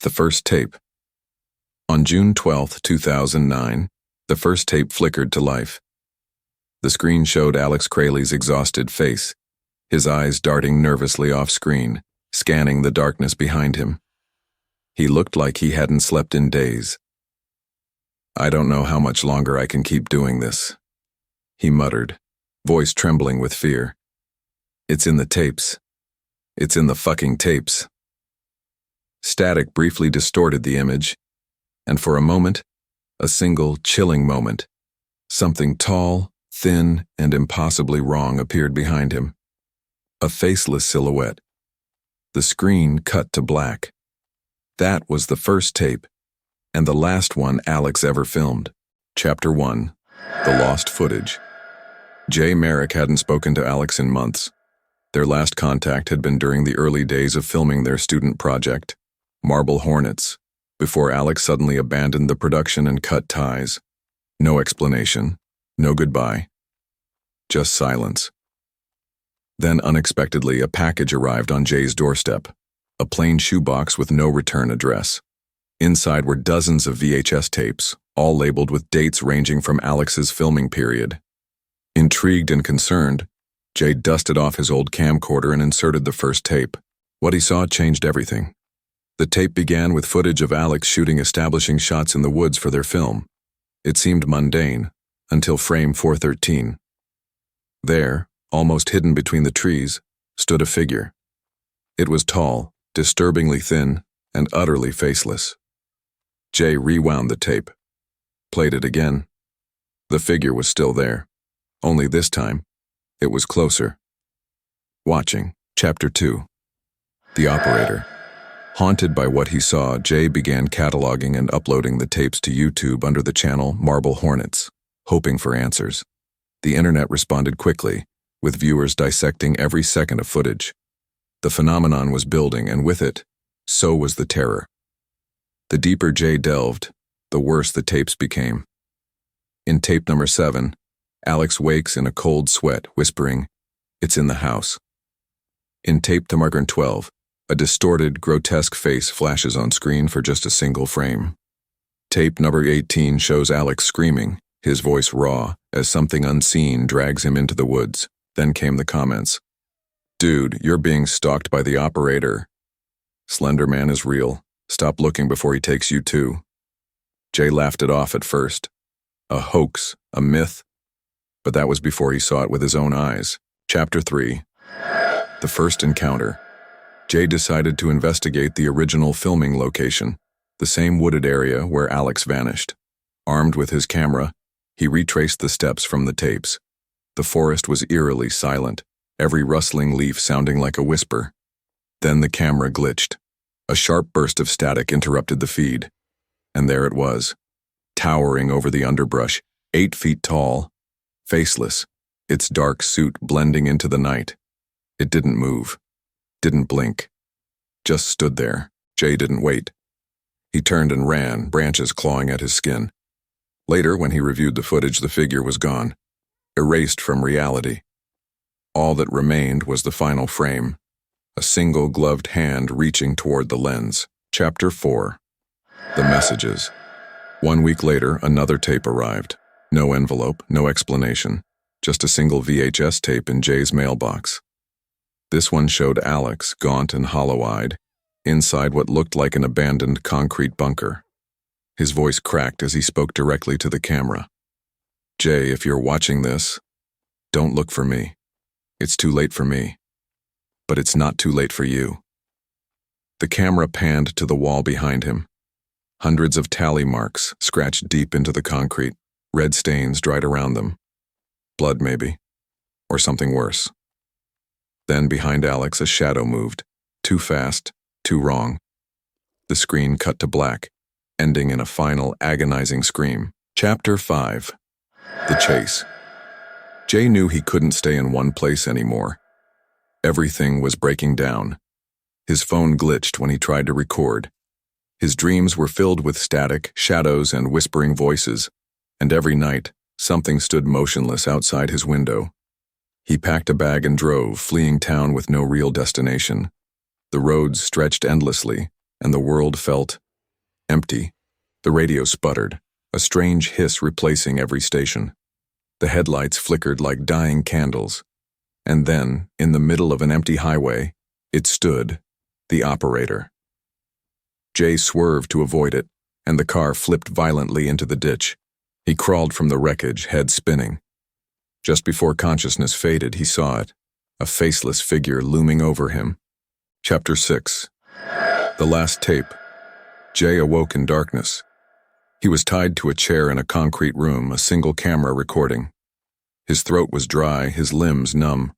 The first tape. On June 12, 2009, the first tape flickered to life. The screen showed Alex Kralie's exhausted face, his eyes darting nervously off-screen, scanning the darkness behind him. He looked like he hadn't slept in days. "I don't know how much longer I can keep doing this," he muttered, voice trembling with fear. "It's in the tapes. It's in the fucking tapes." Static briefly distorted the image, and for a moment, a single chilling moment, something tall, thin, and impossibly wrong appeared behind him. A faceless silhouette. The screen cut to black. That was the first tape, and the last one Alex ever filmed. Chapter 1. The Lost Footage. Jay Merrick hadn't spoken to Alex in months. Their last contact had been during the early days of filming their student project, Marble Hornets, before Alex suddenly abandoned the production and cut ties. No explanation, no goodbye. Just silence. Then unexpectedly, a package arrived on Jay's doorstep, a plain shoebox with no return address. Inside were dozens of VHS tapes, all labeled with dates ranging from Alex's filming period. Intrigued and concerned, Jay dusted off his old camcorder and inserted the first tape. What he saw changed everything. The tape began with footage of Alex shooting establishing shots in the woods for their film. It seemed mundane, until frame 413. There, almost hidden between the trees, stood a figure. It was tall, disturbingly thin, and utterly faceless. Jay rewound the tape, played it again. The figure was still there, only this time, it was closer. Watching. Chapter 2. The Operator. Haunted by what he saw, Jay began cataloging and uploading the tapes to YouTube under the channel Marble Hornets, hoping for answers. The internet responded quickly, with viewers dissecting every second of footage. The phenomenon was building, and with it, so was the terror. The deeper Jay delved, the worse the tapes became. In tape number 7, Alex wakes in a cold sweat, whispering, "It's in the house." In tape number 12, a distorted, grotesque face flashes on screen for just a single frame. Tape number 18 shows Alex screaming, his voice raw, as something unseen drags him into the woods. Then came the comments. "Dude, you're being stalked by the operator. Slender Man is real. Stop looking before he takes you too." Jay laughed it off at first. A hoax, a myth. But that was before he saw it with his own eyes. Chapter 3. The First Encounter. Jay decided to investigate the original filming location, the same wooded area where Alex vanished. Armed with his camera, he retraced the steps from the tapes. The forest was eerily silent, every rustling leaf sounding like a whisper. Then the camera glitched. A sharp burst of static interrupted the feed. And there it was, towering over the underbrush, 8 feet tall, faceless, its dark suit blending into the night. It didn't move, didn't blink, just stood there. Jay didn't wait. He turned and ran, branches clawing at his skin. Later, when he reviewed the footage, the figure was gone, erased from reality. All that remained was the final frame, a single gloved hand reaching toward the lens. Chapter 4. The Messages. 1 week later, another tape arrived. No envelope, no explanation, just a single VHS tape in Jay's mailbox. This one showed Alex, gaunt and hollow-eyed, inside what looked like an abandoned concrete bunker. His voice cracked as he spoke directly to the camera. "Jay, if you're watching this, don't look for me. It's too late for me. But it's not too late for you." The camera panned to the wall behind him. Hundreds of tally marks scratched deep into the concrete, red stains dried around them. Blood, maybe. Or something worse. Then behind Alex, a shadow moved. Too fast, too wrong. The screen cut to black, ending in a final agonizing scream. Chapter 5. The Chase. Jay knew he couldn't stay in one place anymore. Everything was breaking down. His phone glitched when he tried to record. His dreams were filled with static, shadows, and whispering voices, and every night, something stood motionless outside his window. He packed a bag and drove, fleeing town with no real destination. The roads stretched endlessly, and the world felt empty. The radio sputtered, a strange hiss replacing every station. The headlights flickered like dying candles. And then, in the middle of an empty highway, it stood, the operator. Jay swerved to avoid it, and the car flipped violently into the ditch. He crawled from the wreckage, head spinning. Just before consciousness faded, he saw it, a faceless figure looming over him. Chapter 6. The Last Tape. Jay awoke in darkness. He was tied to a chair in a concrete room, a single camera recording. His throat was dry, his limbs numb.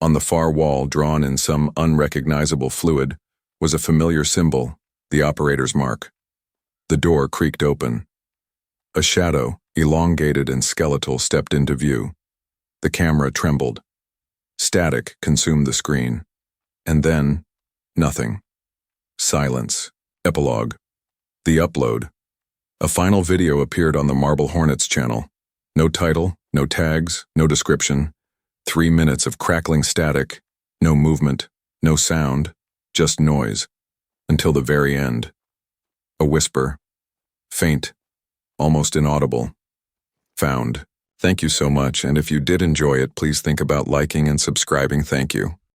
On the far wall, drawn in some unrecognizable fluid, was a familiar symbol, the operator's mark. The door creaked open. A shadow, elongated and skeletal, stepped into view. The camera trembled. Static consumed the screen. And then, nothing. Silence. Epilogue. The upload. A final video appeared on the Marble Hornets channel. No title, no tags, no description. 3 minutes of crackling static, no movement, no sound, just noise, until the very end. A whisper. Faint, almost inaudible. Found. Thank you so much, and if you did enjoy it, please think about liking and subscribing. Thank you.